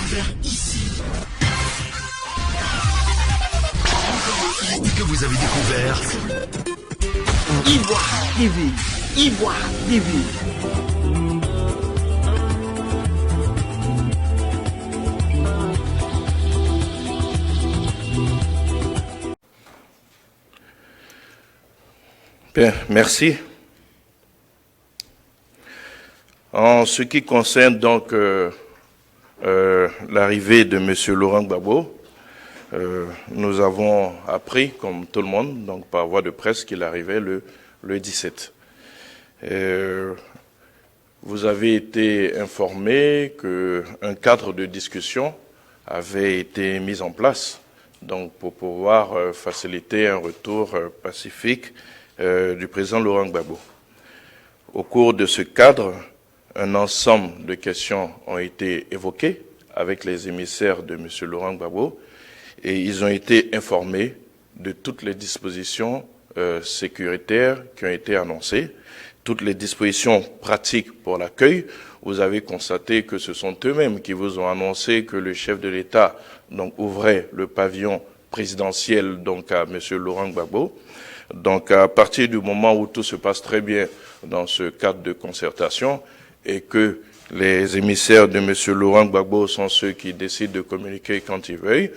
découvert ici. Ou que vous avez découvert Ivoire TV. Ivoire TV. Bien, merci. En ce qui concerne donc l'arrivée de M. Laurent Gbagbo, nous avons appris, comme tout le monde, donc par voie de presse, qu'il arrivait le 17. Vous avez été informé qu'un cadre de discussion avait été mis en place donc pour pouvoir faciliter un retour pacifique du président Laurent Gbagbo. Au cours de ce cadre, un ensemble de questions ont été évoquées avec les émissaires de M. Laurent Gbagbo et ils ont été informés de toutes les dispositions sécuritaires qui ont été annoncées, toutes les dispositions pratiques pour l'accueil. Vous avez constaté que ce sont eux-mêmes qui vous ont annoncé que le chef de l'État donc ouvrait le pavillon présidentiel donc à M. Laurent Gbagbo. Donc à partir du moment où tout se passe très bien dans ce cadre de concertation et que les émissaires de M. Laurent Gbagbo sont ceux qui décident de communiquer quand ils veulent,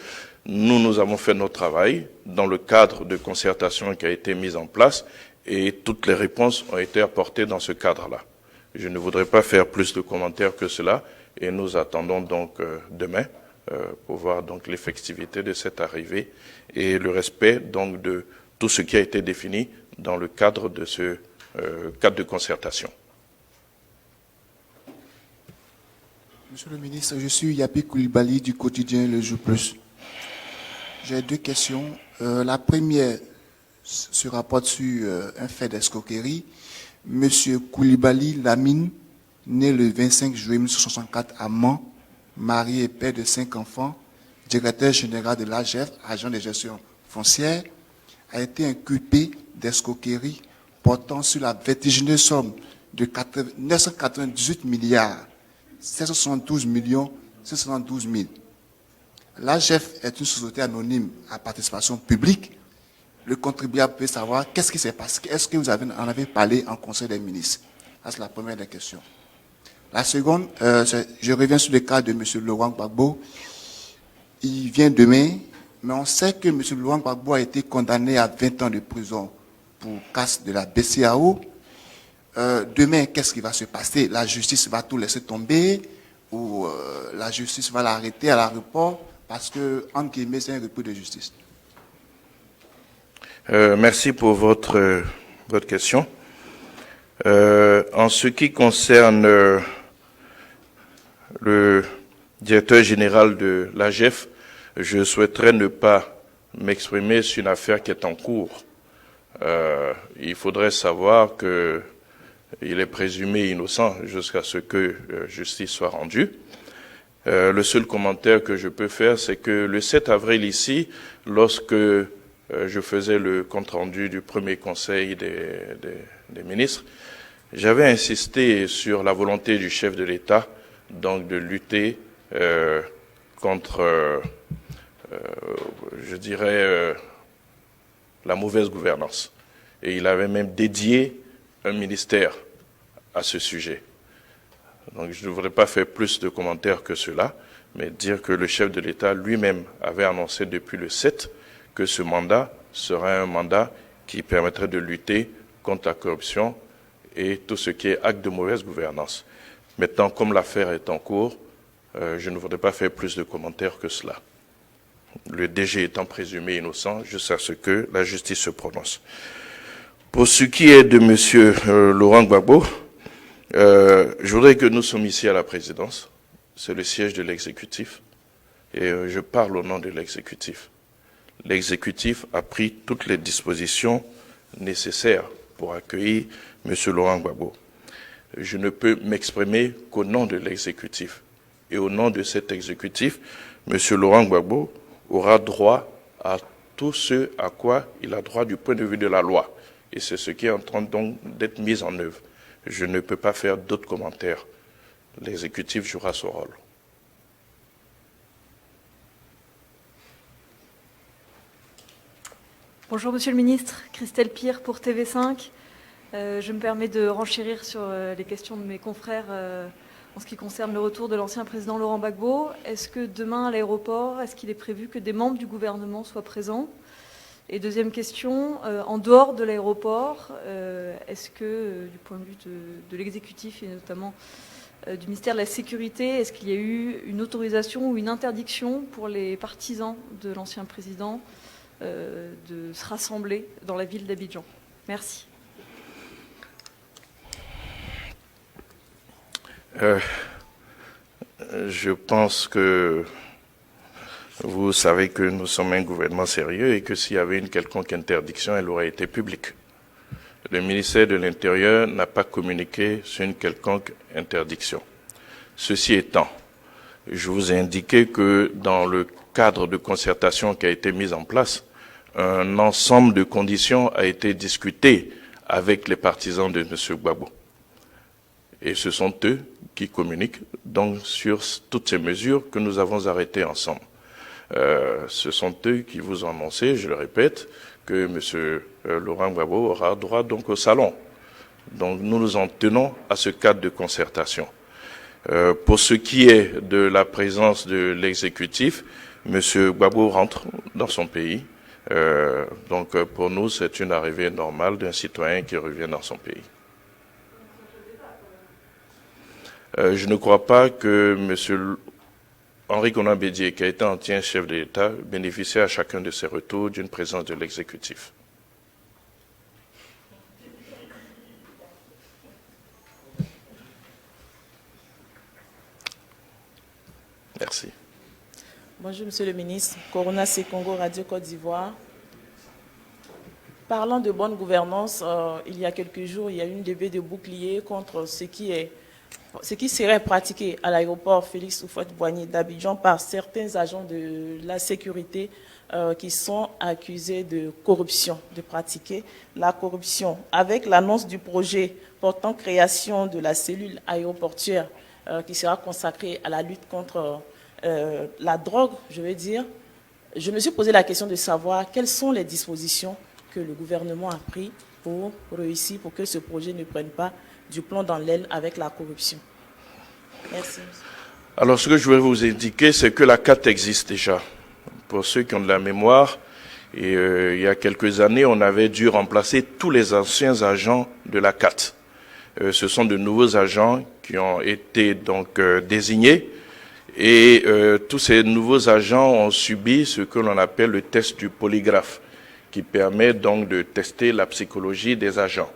nous avons fait notre travail dans le cadre de concertation qui a été mis en place et toutes les réponses ont été apportées dans ce cadre-là. Je ne voudrais pas faire plus de commentaires que cela et nous attendons donc demain pour voir donc l'effectivité de cette arrivée et le respect donc de tout ce qui a été défini dans le cadre de ce cadre de concertation. Monsieur le ministre, je suis Yapi Koulibaly du quotidien Le Jour Plus. J'ai deux questions. La première se rapporte sur un fait d'escroquerie. Monsieur Koulibaly Lamine, né le 25 juillet 1964 à Mans, marié et père de 5 enfants, directeur général de l'AGF, agent de gestion foncière, a été inculpé d'escroquerie portant sur la vertigineuse somme de 998 milliards 772 millions 672 000. L'AGF est une société anonyme à participation publique. Le contribuable peut savoir qu'est-ce qui s'est passé. Est-ce que vous en avez parlé en Conseil des ministres? C'est la première des questions. La seconde, je reviens sur le cas de M. Laurent Gbagbo. Il vient demain, mais on sait que M. Laurent Gbagbo a été condamné à 20 ans de prison pour casse de la BCAO. Demain, qu'est-ce qui va se passer? La justice va tout laisser tomber ou la justice va l'arrêter à l'aéroport parce que, entre guillemets, c'est un repris de justice? Merci pour votre question. En ce qui concerne le directeur général de l'AGF, je souhaiterais ne pas m'exprimer sur une affaire qui est en cours. Il faudrait savoir qu'il est présumé innocent jusqu'à ce que justice soit rendue. Le seul commentaire que je peux faire, c'est que le 7 avril ici, lorsque je faisais le compte-rendu du premier conseil des ministres, j'avais insisté sur la volonté du chef de l'État donc de lutter contre, je dirais, la mauvaise gouvernance. Et il avait même dédié un ministère à ce sujet. Donc je ne voudrais pas faire plus de commentaires que cela, mais dire que le chef de l'État lui-même avait annoncé depuis le 7 que ce mandat serait un mandat qui permettrait de lutter contre la corruption et tout ce qui est acte de mauvaise gouvernance. Maintenant, comme l'affaire est en cours, je ne voudrais pas faire plus de commentaires que cela. Le DG étant présumé innocent jusqu'à ce que la justice se prononce. Pour ce qui est de M. Laurent Gbagbo, je voudrais que nous sommes ici à la présidence. C'est le siège de l'exécutif. Et je parle au nom de l'exécutif. L'exécutif a pris toutes les dispositions nécessaires pour accueillir M. Laurent Gbagbo. Je ne peux m'exprimer qu'au nom de l'exécutif. Et au nom de cet exécutif, M. Laurent Gbagbo aura droit à tout ce à quoi il a droit du point de vue de la loi. Et c'est ce qui est en train donc d'être mis en œuvre. Je ne peux pas faire d'autres commentaires. L'exécutif jouera son rôle. Bonjour Monsieur le Ministre, Christelle Pire pour TV5. Je me permets de renchérir sur les questions de mes confrères en ce qui concerne le retour de l'ancien président Laurent Gbagbo. Est-ce que demain à l'aéroport, est-ce qu'il est prévu que des membres du gouvernement soient présents? Et deuxième question, en dehors de l'aéroport, est-ce que du point de vue de l'exécutif et notamment du ministère de la Sécurité, est-ce qu'il y a eu une autorisation ou une interdiction pour les partisans de l'ancien président de se rassembler dans la ville d'Abidjan? Merci. Je pense que vous savez que nous sommes un gouvernement sérieux et que s'il y avait une quelconque interdiction, elle aurait été publique. Le ministère de l'Intérieur n'a pas communiqué sur une quelconque interdiction. Ceci étant, je vous ai indiqué que dans le cadre de concertation qui a été mis en place, un ensemble de conditions a été discuté avec les partisans de M. Gbagbo. Et ce sont eux qui communiquent donc sur toutes ces mesures que nous avons arrêtées ensemble. Ce sont eux qui vous ont annoncé, je le répète, que M. Laurent Gbagbo aura droit donc au salon. Donc nous nous en tenons à ce cadre de concertation. Pour ce qui est de la présence de l'exécutif, M. Gbagbo rentre dans son pays. Donc pour nous, c'est une arrivée normale d'un citoyen qui revient dans son pays. Je ne crois pas que M. Henri Konan Bédié, qui a été ancien chef de l'État, bénéficie à chacun de ses retours d'une présence de l'exécutif. Merci. Bonjour Monsieur le Ministre, Corona Sekongo, Radio Côte d'Ivoire. Parlant de bonne gouvernance, il y a quelques jours, il y a eu une levée de bouclier contre ce qui serait pratiqué à l'aéroport Félix Houphouët-Boigny d'Abidjan par certains agents de la sécurité qui sont accusés de corruption, de pratiquer la corruption. Avec l'annonce du projet portant création de la cellule aéroportuaire qui sera consacrée à la lutte contre la drogue, je veux dire, je me suis posé la question de savoir quelles sont les dispositions que le gouvernement a prises pour réussir, pour que ce projet ne prenne pas du plomb dans l'aile avec la corruption. Merci. Alors, ce que je vais vous indiquer, c'est que la CAT existe déjà. Pour ceux qui ont de la mémoire, et, il y a quelques années, on avait dû remplacer tous les anciens agents de la CAT. Ce sont de nouveaux agents qui ont été donc désignés, et tous ces nouveaux agents ont subi ce que l'on appelle le test du polygraphe, qui permet donc de tester la psychologie des agents.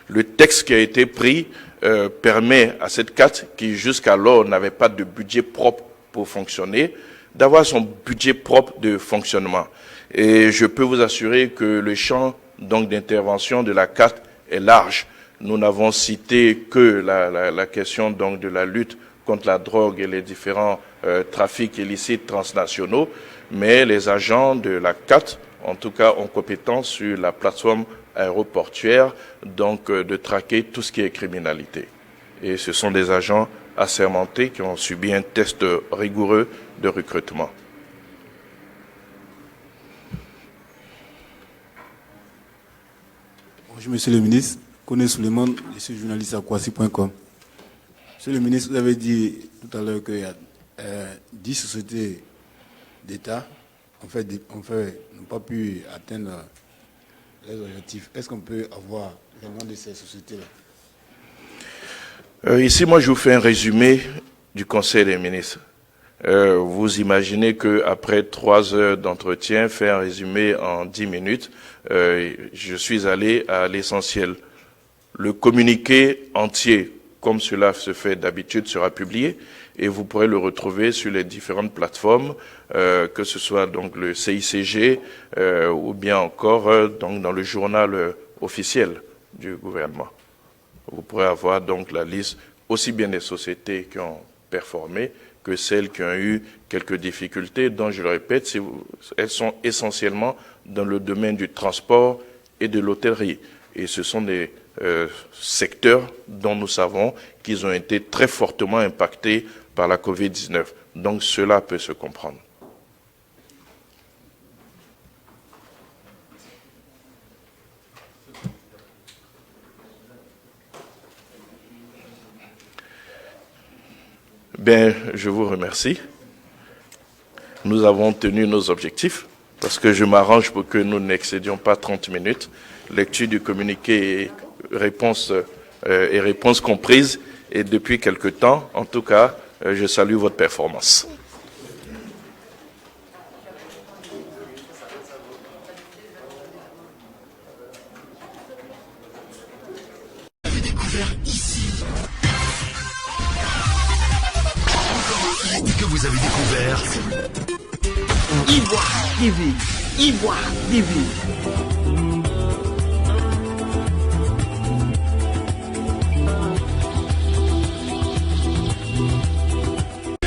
Le texte qui a été pris permet à cette CAT, qui jusqu'alors n'avait pas de budget propre pour fonctionner, d'avoir son budget propre de fonctionnement. Et je peux vous assurer que le champ donc d'intervention de la CAT est large. Nous n'avons cité que la question donc de la lutte contre la drogue et les différents trafics illicites transnationaux, mais les agents de la CAT, en tout cas, ont compétence sur la plateforme aéroportuaire, donc de traquer tout ce qui est criminalité. Et ce sont des agents assermentés qui ont subi un test rigoureux de recrutement. Bonjour Monsieur le Ministre, Koné Souleymane, je suis journaliste à Kwasi.com. Monsieur le Ministre, vous avez dit tout à l'heure qu'il y a 10 sociétés d'État n'ont pas pu atteindre les objectifs. Est-ce qu'on peut avoir le nom de ces sociétés-là? Ici, moi, je vous fais un résumé du Conseil des ministres. Vous imaginez qu'après 3 heures d'entretien, faire un résumé en 10 minutes, je suis allé à l'essentiel. Le communiqué entier, comme cela se fait d'habitude, sera publié et vous pourrez le retrouver sur les différentes plateformes, que ce soit donc le CICG ou bien encore donc dans le journal officiel du gouvernement. Vous pourrez avoir donc la liste aussi bien des sociétés qui ont performé que celles qui ont eu quelques difficultés, dont je le répète, elles sont essentiellement dans le domaine du transport et de l'hôtellerie. Et ce sont des secteurs dont nous savons qu'ils ont été très fortement impactés par la Covid-19. Donc cela peut se comprendre. Bien, je vous remercie. Nous avons tenu nos objectifs parce que je m'arrange pour que nous n'excédions pas 30 minutes. Lecture du communiqué et réponse comprises. Et depuis quelque temps, en tout cas, je salue votre performance. Que vous avez découvert. Ivoire TV. Ivoire TV.